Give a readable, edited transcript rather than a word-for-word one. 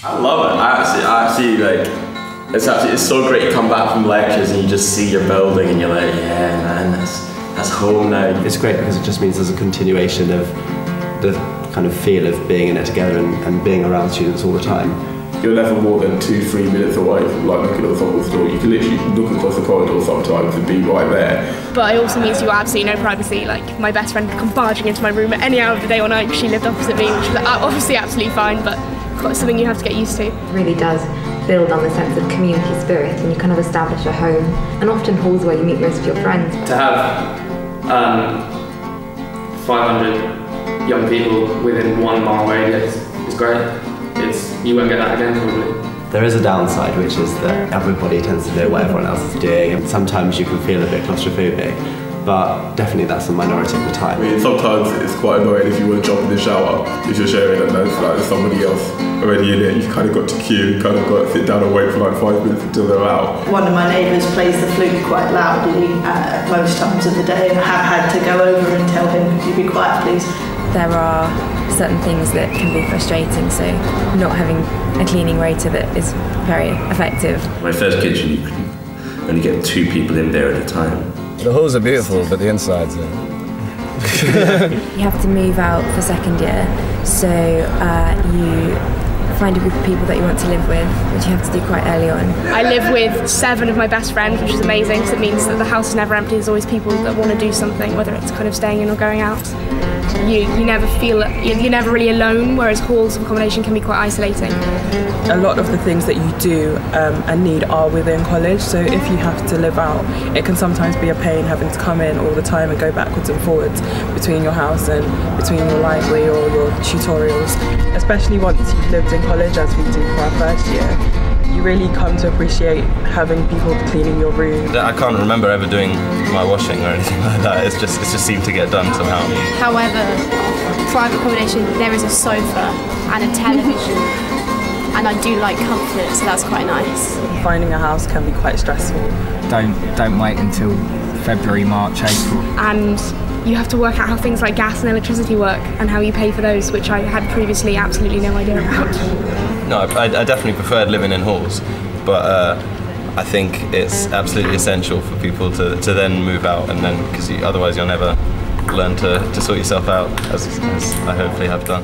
I love it. I actually like. It's so great to come back from lectures and you just see your building and you're like, yeah, man, that's home now. It's great because it just means there's a continuation of the kind of feel of being in it together and being around students all the time. You're never more than 2-3 minutes away from like looking at the top of the store. You can literally look across the corridor sometimes and be right there. But it also means you have absolutely no privacy. Like my best friend could come barging into my room at any hour of the day or night. She lived opposite me, which was obviously absolutely fine, but it's something you have to get used to. It really does build on the sense of community spirit, and you kind of establish a home, and often halls where you meet most of your friends. To have 500 young people within 1 mile radius is great. You won't get that again probably. There is a downside, which is that everybody tends to know what everyone else is doing, and sometimes you can feel a bit claustrophobic, but definitely that's a minority of the time. I mean, sometimes it's quite annoying if you want to jump in the shower, if you're sharing and there's like somebody else already in it, you've kind of got to queue, you've kind of got to sit down and wait for like 5 minutes until they're out. One of my neighbours plays the flute quite loudly most times of the day, and I have had to go over and tell him, could you be quiet please? There are certain things that can be frustrating, so not having a cleaning rota that is very effective. My first kitchen, you could only get 2 people in there at a time. The halls are beautiful, but the insides are... You have to move out for second year, so you find a group of people that you want to live with, which you have to do quite early on. I live with 7 of my best friends, which is amazing, because it means that the house is never empty. There's always people that want to do something, whether it's kind of staying in or going out. You never feel, you're never really alone, whereas halls of accommodation can be quite isolating. A lot of the things that you do and need are within college, so if you have to live out, it can sometimes be a pain having to come in all the time and go backwards and forwards between your house and between your library or your tutorials. Especially once you've lived in college, as we do for our first year, you really come to appreciate having people cleaning your room. I can't remember ever doing my washing or anything like that. It's just seemed to get done somehow. However, private accommodation, there is a sofa and a television, and I do like comfort, so that's quite nice. Finding a house can be quite stressful. Don't wait until February, March, April. And you have to work out how things like gas and electricity work and how you pay for those, which I had previously absolutely no idea about. No, I definitely preferred living in halls, but I think it's absolutely essential for people to then move out, and then because otherwise you'll never learn to sort yourself out, as I hopefully have done.